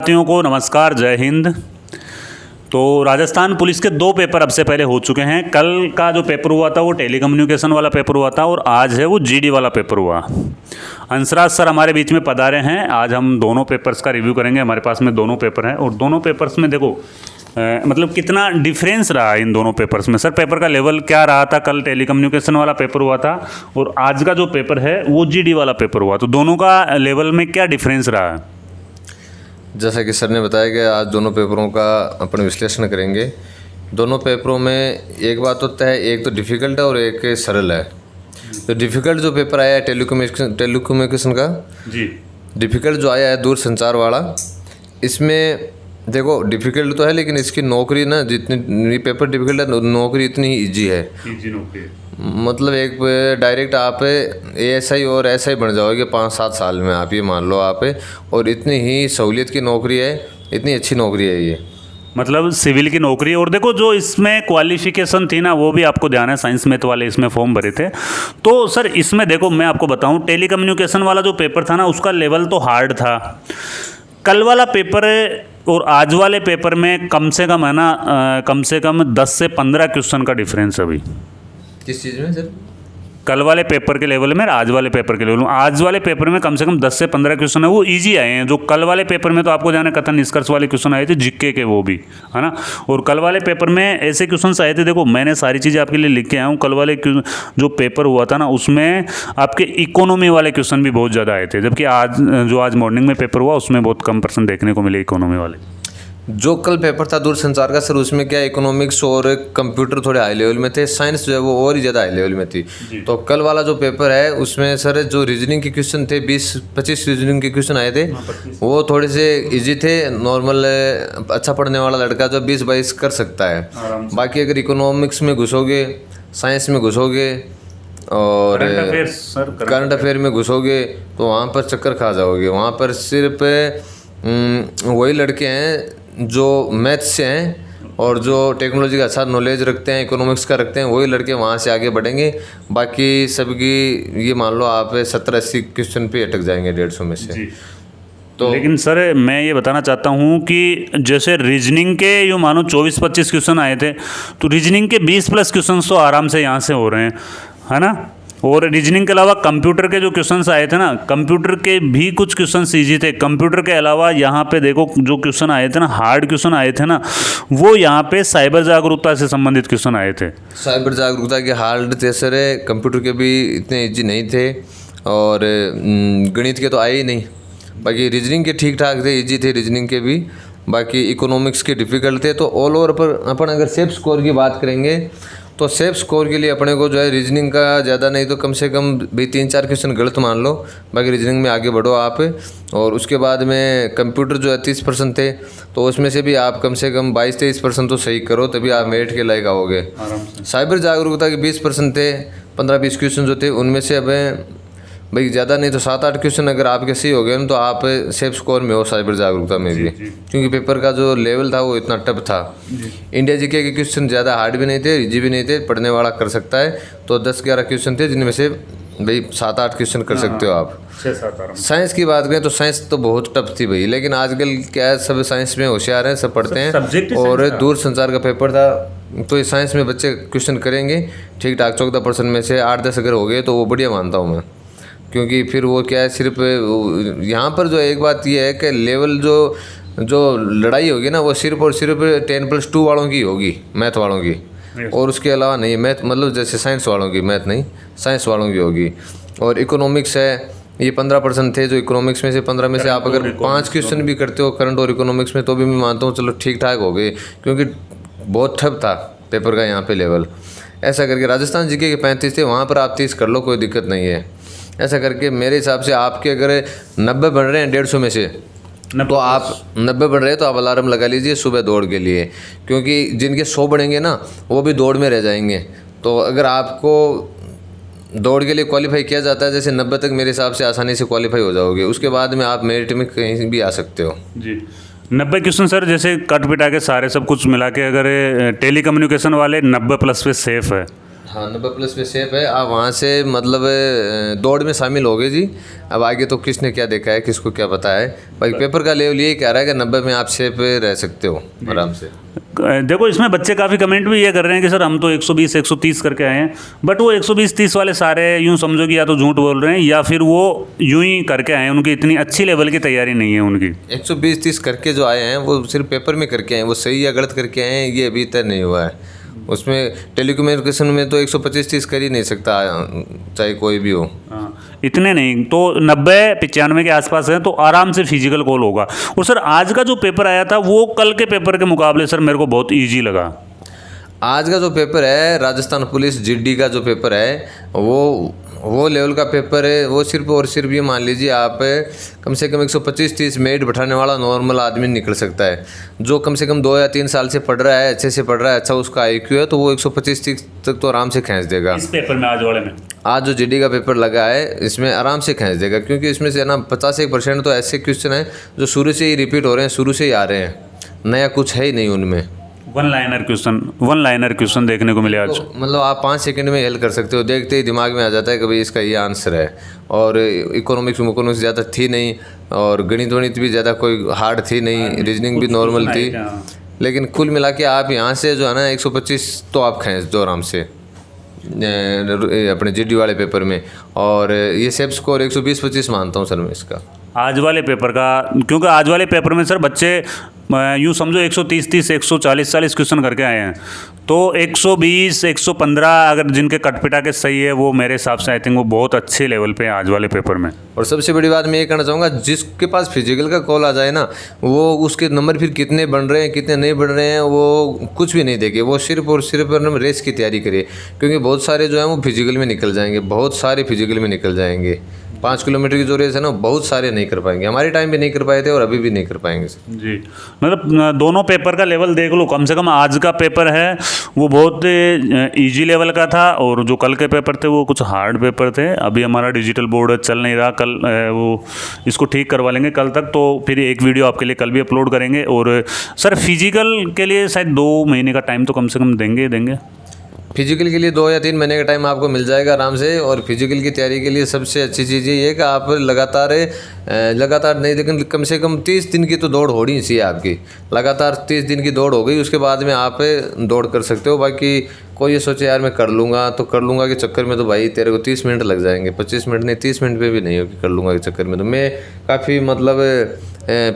साथियों को नमस्कार, जय हिंद। तो राजस्थान पुलिस के दो पेपर अब से पहले हो चुके हैं। कल का जो पेपर हुआ था वो टेलीकम्युनिकेशन वाला पेपर हुआ था और आज है वो जीडी वाला पेपर हुआ। हंसराज सर हमारे बीच में पधारे हैं। आज हम दोनों पेपर्स का रिव्यू करेंगे। हमारे पास में दोनों पेपर हैं और दोनों पेपर्स में देखो मतलब कितना डिफरेंस रहा इन दोनों पेपर्स में। सर पेपर का लेवल क्या रहा था? कल टेलीकम्युनिकेशन वाला पेपर हुआ था और आज का जो पेपर है वो जीडी वाला पेपर हुआ। तो दोनों का लेवल में क्या डिफरेंस रहा है? जैसा कि सर ने बताया कि आज दोनों पेपरों का अपन विश्लेषण करेंगे। दोनों पेपरों में एक बात होता है, एक तो डिफ़िकल्ट है और एक सरल है। तो डिफ़िकल्ट जो पेपर आया है टेलीकम्युनिकेशन का जी, डिफ़िकल्ट जो आया है दूरसंचार वाला, इसमें देखो डिफ़िकल्ट तो है लेकिन इसकी नौकरी ना, जितनी पेपर डिफ़िकल्ट है नौकरी इतनी ही ईजी है। ईजी नौकरी। मतलब एक डायरेक्ट आप एएसआई और एसआई बन जाओगे 5-7 साल में, आप ये मान लो आप। और इतनी ही सहूलियत की नौकरी है, इतनी अच्छी नौकरी है ये, मतलब सिविल की नौकरी। और देखो जो इसमें क्वालिफिकेशन थी ना वो भी आपको ध्यान है, साइंस मैथ वाले इसमें फॉर्म भरे थे। तो सर इसमें देखो मैं आपको बताऊं, टेलीकम्युनिकेशन वाला जो पेपर था ना उसका लेवल तो हार्ड था। कल वाला पेपर और आज वाले पेपर में कम से कम है ना कम से कम 10 से 15 क्वेश्चन का डिफरेंस है अभी। किस चीज़ में सर? कल वाले पेपर के लेवल में, आज वाले पेपर के लेवल में। आज वाले पेपर में कम से कम 10 से 15 क्वेश्चन है वो इजी आए हैं। जो कल वाले पेपर में तो आपको जाना कथन निष्कर्ष वाले क्वेश्चन आए थे जीके के, वो भी है ना। और कल वाले पेपर में ऐसे क्वेश्चन आए थे, देखो मैंने सारी चीज़ें आपके लिए लिख के आया हूँ। कल वाले जो पेपर हुआ था ना उसमें आपके इकोनॉमी वाले क्वेश्चन भी बहुत ज़्यादा आए थे, जबकि आज मॉर्निंग में पेपर हुआ उसमें बहुत कम परसेंट देखने को मिले इकोनॉमी वाले। जो कल पेपर था दूरसंचार का सर, उसमें क्या इकोनॉमिक्स और कंप्यूटर थोड़े हाई लेवल में थे, साइंस जो है वो और ही ज़्यादा हाई लेवल में थी। तो कल वाला जो पेपर है उसमें सर जो रीजनिंग के क्वेश्चन थे 20-25 रीजनिंग के क्वेश्चन आए थे, वो थोड़े से इजी थे। नॉर्मल अच्छा पढ़ने वाला लड़का जो 20-22 कर सकता है। बाकी अगर इकोनॉमिक्स में घुसोगे, साइंस में घुसोगे और करंट अफेयर में घुसोगे तो वहाँ पर चक्कर खा जाओगे। वहाँ पर सिर्फ वही लड़के हैं जो मैथ्स से हैं और जो टेक्नोलॉजी का अच्छा नॉलेज रखते हैं, इकोनॉमिक्स का रखते हैं, वही लड़के वहाँ से आगे बढ़ेंगे। बाकी सबकी ये मान लो आप 70-80 क्वेश्चन पे अटक जाएंगे 150 में से। तो लेकिन सर मैं ये बताना चाहता हूँ कि जैसे रीजनिंग के यूँ मानो 24-25 क्वेश्चन आए थे, तो रीजनिंग के 20+ क्वेश्चन तो आराम से यहाँ से हो रहे हैं, है ना। और रीजनिंग के अलावा कंप्यूटर के जो क्वेश्चंस आए थे ना, कंप्यूटर के भी कुछ क्वेश्चंस इजी थे। कंप्यूटर के अलावा यहाँ पे देखो जो क्वेश्चन आए थे ना, हार्ड क्वेश्चन आए थे ना, वो यहाँ पे साइबर जागरूकता से संबंधित क्वेश्चन आए थे। साइबर जागरूकता के हार्ड थे सर, कंप्यूटर के भी इतने ईजी नहीं थे और गणित के तो आए ही नहीं। बाकी रीजनिंग के ठीक ठाक थे, ईजी थे रीजनिंग के भी। बाकी इकोनॉमिक्स के डिफ़िकल्ट थे। तो ऑल ओवर पर अपन अगर सेफ स्कोर की बात करेंगे तो सेफ स्कोर के लिए अपने को जो है रीजनिंग का ज़्यादा नहीं तो कम से कम भी 3-4 क्वेश्चन गलत मान लो, बाकी रीजनिंग में आगे बढ़ो आप। और उसके बाद में कंप्यूटर जो है 30% थे, तो उसमें से भी आप कम से कम 22-23% तो सही करो, तभी आप मेरिट के लायक आओगे। साइबर जागरूकता के 20% थे, 15-20 क्वेश्चन जो थे उनमें से अब भाई ज़्यादा नहीं तो 7-8 क्वेश्चन अगर आपके सही हो गए तो आप सेफ स्कोर में हो साइबर जागरूकता में भी, क्योंकि पेपर का जो लेवल था वो इतना टफ था। इंडिया जीके के क्वेश्चन ज़्यादा हार्ड भी नहीं थे, इजी भी नहीं थे, पढ़ने वाला कर सकता है। तो 10-11 क्वेश्चन थे जिनमें से भाई 7-8 क्वेश्चन कर सकते हो आप। 6-7। साइंस की बात करें तो साइंस तो बहुत टफ थी भाई, लेकिन आजकल क्या है सब साइंस में होशियार हैं, सब पढ़ते हैं। और दूरसंचार का पेपर था तो ये साइंस में बच्चे क्वेश्चन करेंगे ठीक ठाक। 14% में से 8-10 अगर हो गए तो वो बढ़िया मानता हूँ मैं, क्योंकि फिर वो क्या है सिर्फ यहाँ पर जो एक बात ये है कि लेवल जो लड़ाई होगी ना वो सिर्फ और सिर्फ 10+2 वालों की होगी, मैथ वालों की, और उसके अलावा नहीं। मैथ मतलब जैसे साइंस वालों की, मैथ नहीं साइंस वालों की होगी। और इकोनॉमिक्स है, ये 15% थे जो इकोनॉमिक्स में से 15 में से आप अगर 5 क्वेश्चन भी करते हो करंट और इकोनॉमिक्स में तो भी मैं मानता हूँ चलो ठीक ठाक हो गए, क्योंकि बहुत टफ था पेपर का यहाँ पे लेवल। ऐसा करके राजस्थान जीके के 35 थे, वहाँ पर आप 30 कर लो, कोई दिक्कत नहीं है। ऐसा करके मेरे हिसाब से आपके अगर 90 बन रहे हैं 150 में से, तो आप 90 बन रहे हैं तो आप अलार्म लगा लीजिए सुबह दौड़ के लिए, क्योंकि जिनके 100 बढ़ेंगे ना वो भी दौड़ में रह जाएंगे। तो अगर आपको दौड़ के लिए क्वालिफाई किया जाता है जैसे 90 तक, मेरे हिसाब से आसानी से क्वालिफाई हो जाओगे। उसके बाद में आप मेरिट में कहीं भी आ सकते हो जी। 90 क्वेश्चन सर जैसे कट पिटा के सारे सब कुछ मिला के अगर टेलीकम्युनिकेशन वाले 90+ पे सेफ है, हाँ 90+ में सेफ है। आप वहाँ से मतलब दौड़ में शामिल हो गए जी। अब आगे तो किसने क्या देखा है, किसको क्या पता है। भाई पेपर का लेवल ये कह रहा है कि 90 में आप सेफ रह सकते हो आराम से। देखो इसमें बच्चे काफ़ी कमेंट भी ये कर रहे हैं कि सर हम तो 120 130 करके आए हैं, बट वो 120-30 वाले सारे यूँ समझो कि या तो झूठ बोल रहे हैं या फिर वो यूं ही करके आए हैं, उनकी इतनी अच्छी लेवल की तैयारी नहीं है उनकी। 120-30 करके जो आए हैं वो सिर्फ पेपर में करके आए हैं, वो सही या गलत करके आए हैं ये अभी तय नहीं हुआ है। उसमें टेलीकम्युनिकेशन में तो 125-30 कर ही नहीं सकता, चाहे कोई भी हो। हाँ, इतने नहीं तो 90-95 के आसपास है तो आराम से फिजिकल कॉल होगा। और सर आज का जो पेपर आया था वो कल के पेपर के मुकाबले सर मेरे को बहुत ईजी लगा। आज का जो पेपर है राजस्थान पुलिस जीडी का जो पेपर है वो लेवल का पेपर है। वो सिर्फ और सिर्फ ये मान लीजिए आप कम से कम 125-30 मिनट बैठाने वाला नॉर्मल आदमी निकल सकता है। जो कम से कम 2 या 3 साल से पढ़ रहा है, अच्छे से पढ़ रहा है, अच्छा उसका IQ है, तो वो 125-30 तक तो आराम से खींच देगा। इस पेपर में आज वाले में आज जो जीडी का पेपर लगा है इसमें आराम से खींच देगा, क्योंकि इसमें से ना 51% तो ऐसे क्वेश्चन हैं जो शुरू से ही रिपीट हो रहे हैं, शुरू से ही आ रहे हैं, नया कुछ है ही नहीं उनमें। वन लाइनर क्वेश्चन देखने को मिले आज। तो मतलब आप 5 सेकंड में हल कर सकते हो, देखते ही दिमाग में आ जाता है कि भाई इसका ये आंसर है। और इकोनॉमिक्स ज़्यादा थी नहीं, और गणित भी ज़्यादा कोई हार्ड थी नहीं, रीजनिंग भी नॉर्मल थी। लेकिन कुल मिला के आप यहाँ से जो है ना 125 तो आप खींच दो आराम से अपने जीडी वाले पेपर में। और ये सेफ स्कोर 120-25 मानता हूँ सर मैं इसका आज वाले पेपर का, क्योंकि आज वाले पेपर में सर बच्चे यूँ समझो 130-30 140-40 क्वेश्चन करके आए हैं, तो 120 115 अगर जिनके कटपिटा के सही है वो मेरे हिसाब से आई थिंक वो बहुत अच्छे लेवल पे आज वाले पेपर में। और सबसे बड़ी बात मैं ये कहना चाहूँगा, जिसके पास फिजिकल का कॉल आ जाए ना, वो उसके नंबर फिर कितने बन रहे हैं कितने नहीं बन रहे हैं वो कुछ भी नहीं देखे, वो सिर्फ और सिर्फ रेस की तैयारी करे। क्योंकि बहुत सारे जो हैं वो फिजिकल में निकल जाएंगे, बहुत सारे फिजिकल में निकल जाएंगे। 5 किलोमीटर की जो रेस है ना बहुत सारे नहीं कर पाएंगे, हमारे टाइम भी नहीं कर पाए थे और अभी भी नहीं कर पाएंगे जी। मतलब दोनों पेपर का लेवल देख लो, कम से कम आज का पेपर है वो बहुत इजी लेवल का था, और जो कल के पेपर थे वो कुछ हार्ड पेपर थे। अभी हमारा डिजिटल बोर्ड चल नहीं रहा, कल वो इसको ठीक करवा लेंगे कल तक, तो फिर एक वीडियो आपके लिए कल भी अपलोड करेंगे। और सर फिजिकल के लिए शायद 2 महीने का टाइम तो कम से कम देंगे। फिजिकल के लिए 2 या 3 महीने का टाइम आपको मिल जाएगा आराम से। और फिजिकल की तैयारी के लिए सबसे अच्छी चीज़ ये है कि आप लगातार नहीं, लेकिन कम से कम 30 दिन की तो दौड़ होनी चाहिए आपकी। लगातार 30 दिन की दौड़ हो गई, उसके बाद में आप दौड़ कर सकते हो। बाकी कोई ये सोचे यार मैं कर लूँगा के चक्कर में तो भाई तेरे को 30 मिनट लग जाएंगे, 25 मिनट नहीं 30 मिनट पे भी नहीं हो कि कर लूँगा के चक्कर में। तो मैं काफ़ी मतलब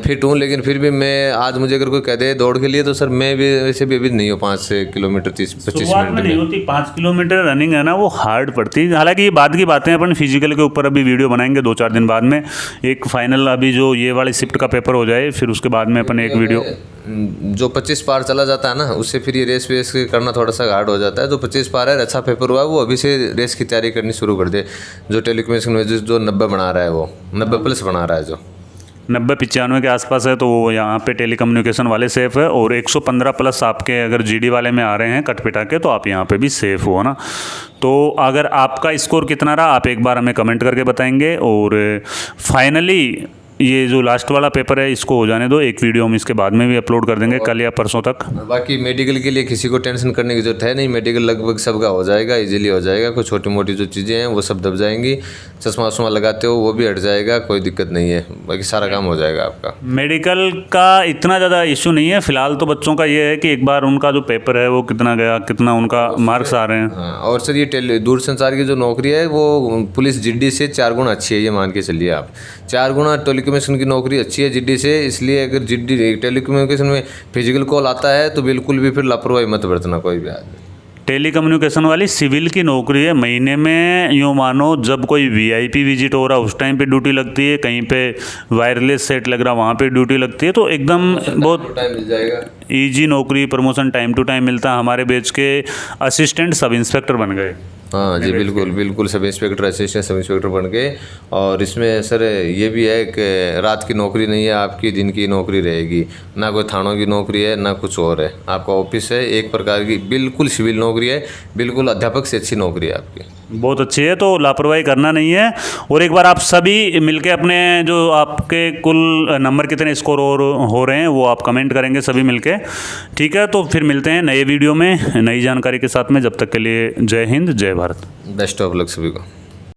फिट हूँ, लेकिन फिर भी मैं आज मुझे अगर कोई कह दे दौड़ के लिए तो सर मैं भी वैसे भी अभी नहीं हो 5 किलोमीटर 30-25 मिनट में नहीं होती। 5 किलोमीटर रनिंग है ना वो हार्ड पड़ती है। हालांकि ये बाद की बातें अपन फिजिकल के ऊपर अभी वीडियो बनाएंगे 2-4 दिन बाद में। एक फाइनल अभी जो ये वाली शिफ्ट का पेपर हो जाए फिर उसके बाद में अपन एक वीडियो जो 25 पार चला जाता है ना, उससे फिर ये रेस वेस करना थोड़ा सा हार्ड हो जाता है। जो 25 पार है अच्छा पेपर हुआ वो अभी से रेस की तैयारी करनी शुरू कर दे। जो टेलीकम्युनिकेशन में जो 90 बना रहा है वो 90+ बना रहा है, जो 90-95 के आसपास है, तो वो यहाँ पे टेलीकम्युनिकेशन वाले सेफ़ है। और 115+ आपके अगर जीडी वाले में आ रहे हैं कटपिटा के, तो आप यहाँ पे भी सेफ़ हो ना। तो अगर आपका स्कोर कितना रहा आप एक बार हमें कमेंट करके बताएंगे। और फाइनली ये जो लास्ट वाला पेपर है इसको हो जाने दो, एक वीडियो हम इसके बाद में भी अपलोड कर देंगे कल या परसों तक। बाकी मेडिकल के लिए किसी को टेंशन करने की जरूरत है नहीं, मेडिकल लगभग सबका हो जाएगा, इजीली हो जाएगा। कुछ छोटी मोटी जो चीज़ें हैं वो सब दब जाएंगी, चश्मा वश्मा लगाते हो वो भी हट जाएगा, कोई दिक्कत नहीं है, बाकी सारा काम हो जाएगा आपका। मेडिकल का इतना ज़्यादा इशू नहीं है फिलहाल, तो बच्चों का ये है कि एक बार उनका जो पेपर है वो कितना गया, कितना उनका मार्क्स आ रहे हैं। हाँ, और सर ये दूरसंचार की जो नौकरी है वो पुलिस जीडी से 4 गुना अच्छी है, ये मान के चलिए आप। 4 गुना टेलीकम्युनिकेशन की नौकरी अच्छी है जीडी से, इसलिए अगर जीडी टेलीकम्युनिकेशन में फिजिकल कॉल आता है तो बिल्कुल भी फिर लापरवाही मत बरतना कोई भी आदमी। टेलीकम्युनिकेशन वाली सिविल की नौकरी है, महीने में यूँ मानो जब कोई वीआईपी विजिट हो रहा उस टाइम पे ड्यूटी लगती है, कहीं पे वायरलेस सेट लग रहा वहाँ पे ड्यूटी लगती है, तो एकदम बहुत टाइम मिल जाएगा, ईजी नौकरी, प्रमोशन टाइम टू टाइम मिलता है। हमारे बैच के असिस्टेंट सब इंस्पेक्टर बन गए। हाँ जी बिल्कुल sub inspector assistant sub inspector बन गए। और इसमें सर ये भी है कि रात की नौकरी नहीं है आपकी, दिन की नौकरी रहेगी, ना कोई थानों की नौकरी है ना कुछ और है, आपका ऑफिस है, एक प्रकार की बिल्कुल सिविल नौकरी है, बिल्कुल अध्यापक से अच्छी नौकरी है आपकी। बहुत अच्छी है, तो लापरवाही करना नहीं है। और एक बार आप सभी मिलके अपने जो आपके कुल नंबर कितने स्कोर हो रहे हैं वो आप कमेंट करेंगे सभी मिलके, ठीक है। तो फिर मिलते हैं नए वीडियो में नई जानकारी के साथ में। जब तक के लिए जय हिंद, जय भारत। बेस्ट ऑफ लक सभी को।